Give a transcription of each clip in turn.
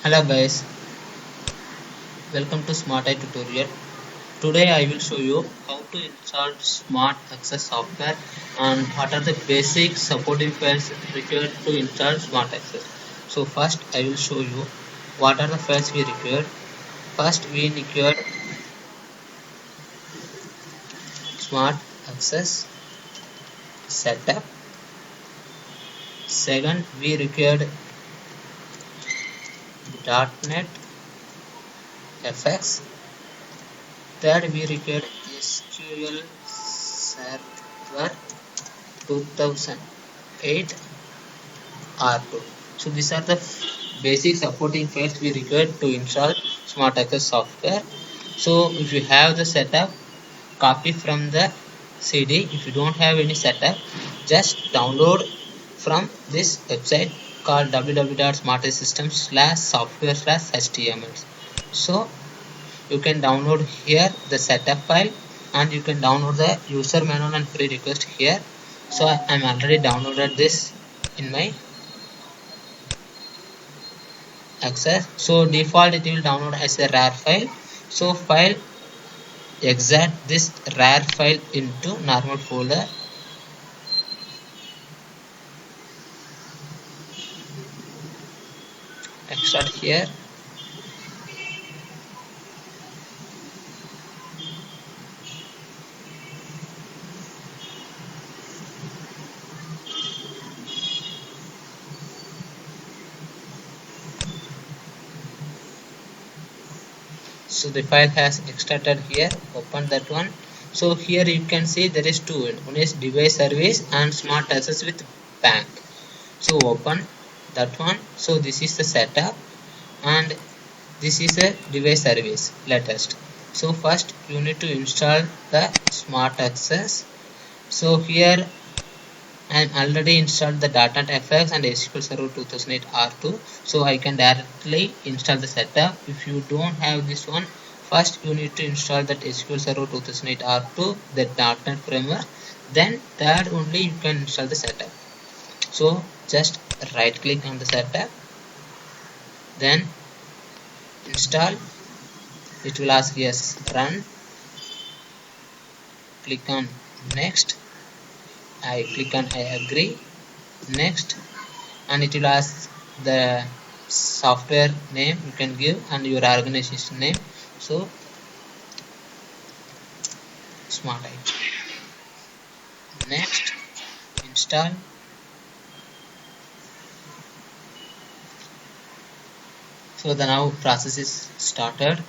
Hello guys, welcome to Smart Eye tutorial. Today I will show you how to install Smart Access software and what are the basic supporting files required to install Smart Access. So first I will show you what are the files we require. First we require Smart Access setup. Second we required .NET FX. Third we required SQL Server 2008 R2. So these are the basic supporting files we require to install Smart Access software. So if you have the setup, copy from the CD. If you don't have any setup, just download from this website called www.smartsystems/software/html. So you can download here the setup file and you can download the user manual and prerequest here. So I am already downloaded this in my access. So default it will download as a rar file. So file extract this rar file into normal folder. Extract here. So the file has extracted here. Open that one. So here you can see there is two. One is device service and smart access with bank. So open that one. So this is the setup and this is a device service latest. So first you need to install the smart access. So here I am already installed the .NET FX and SQL Server 2008 R2. So I can directly install the setup. If you don't have this one, first you need to install that SQL Server 2008 R2, that .NET framework. Then that only you can install the setup. So just right click on the setup, then install. It will ask yes, run. Click on next. I click on I agree, next, and it will ask the software name you can give and your organization name. So Smart Eye. Next, install. So the now process is started.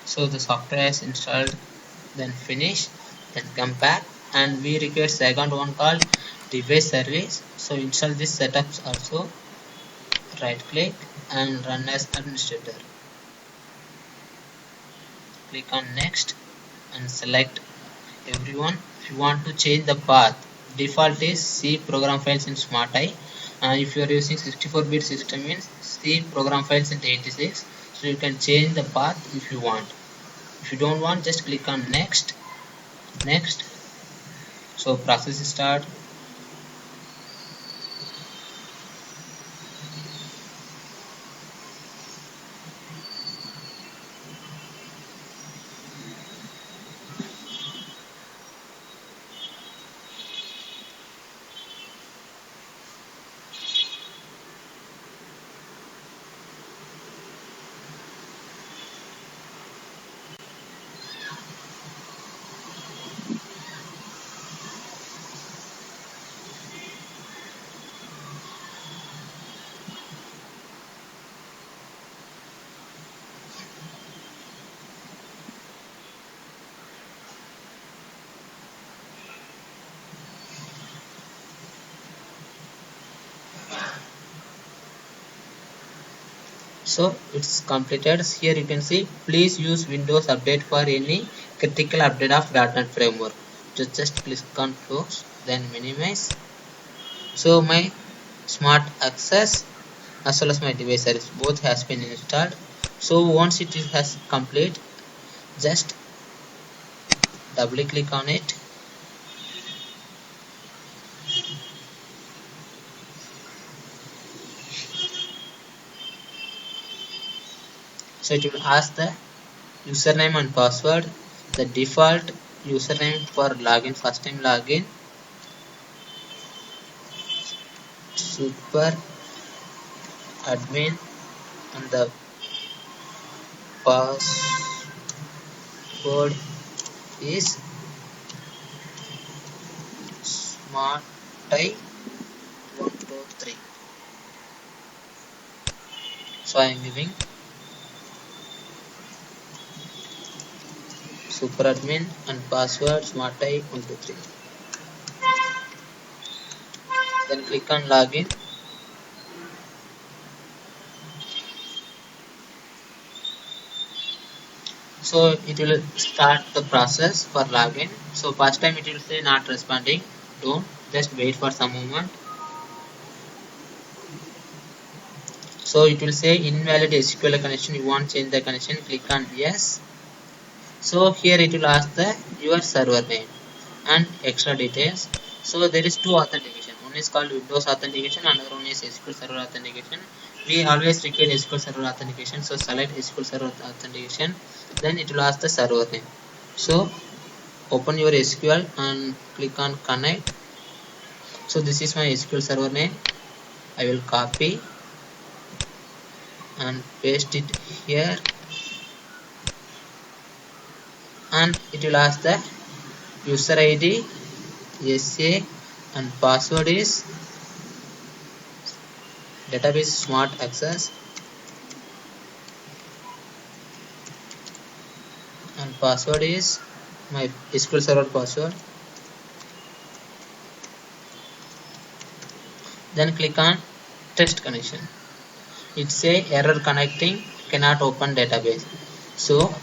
So the software is installed, then finish, then come back, and we require second one called device service. So install this setups also. Right click and run as administrator. Click on next and select everyone. If you want to change the path, default is C program files in Smart Eye, and if you are using 64-bit system means C program files in 86. So you can change the path if you want. If you don't want, just click on next. So process start. So it's completed. Here you can see, please use Windows Update for any critical update of .NET framework. Just click on close, then minimize. So my Smart Access as well as my device service both has been installed. So once it has complete, just double click on it. So it will ask the username and password. The default username for login, first time login, super admin, and the password is smarty123. So I am giving super admin and password smarty123. Then click on login. So it will start the process for login. So first time it will say not responding. Don't, just wait for some moment. So it will say invalid SQL connection. You want to change the connection, click on yes. So here it will ask the your server name and extra details. So there is two authentication. One is called Windows authentication, another one is SQL Server authentication. We always require SQL Server authentication, so select SQL Server authentication. Then it will ask the server name. So open your SQL and click on connect. So this is my SQL Server name. I will copy and paste it here, and it will ask the user ID, SA, and password is database Smart Access, and password is my SQL Server password. Then click on test connection. It say error connecting, cannot open database. So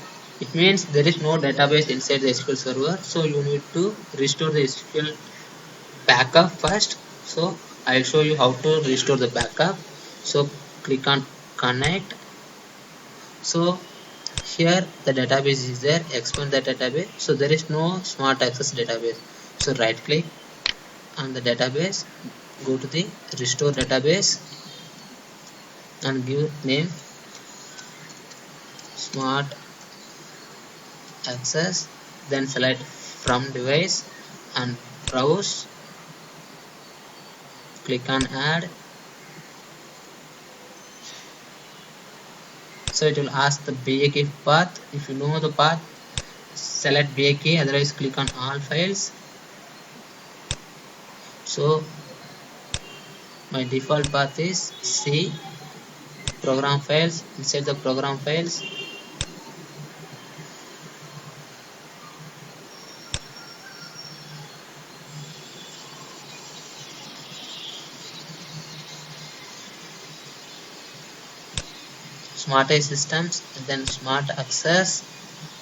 it means there is no database inside the SQL Server. So you need to restore the SQL backup first. So I'll show you how to restore the backup. So click on connect. So here the database is there, expand the database. So there is no Smart Access database. So right click on the database, go to the restore database and give name Smart Access. Then select from device and browse, click on add. So it will ask the BAK path. If you know the path, select BAK, otherwise click on all files. So my default path is C, program files. Inside the program files, Smart Systems, then Smart Access.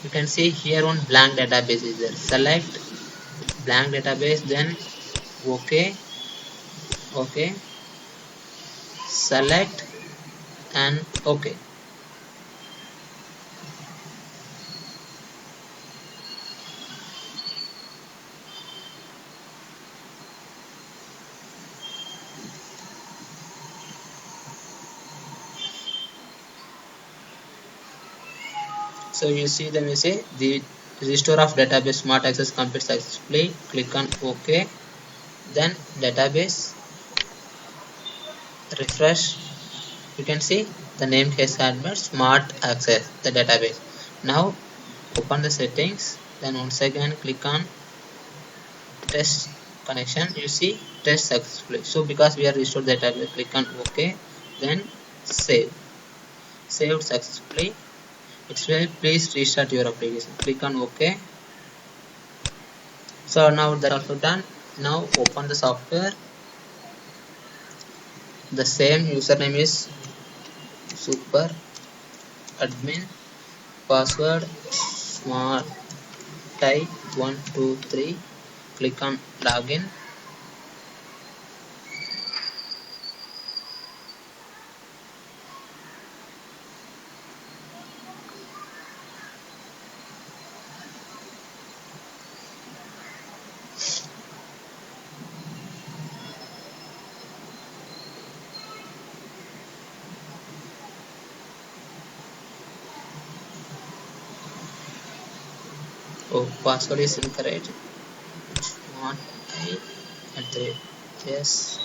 You can see here one blank database is there. Select blank database, then OK, select and OK. So you see the message, the restore of database Smart Access complete successfully. Click on OK. Then database, refresh. You can see the name case admin Smart Access, the database. Now open the settings. Then once again click on test connection. You see test successfully. So because we are restored the database, click on OK. Then save. Saved successfully. It's well, please restart your application. Click on OK. So now that's also done. Now open the software. The same username is super admin password small type 123, click on login. Oh, password is incorrect. Smart I at the yes.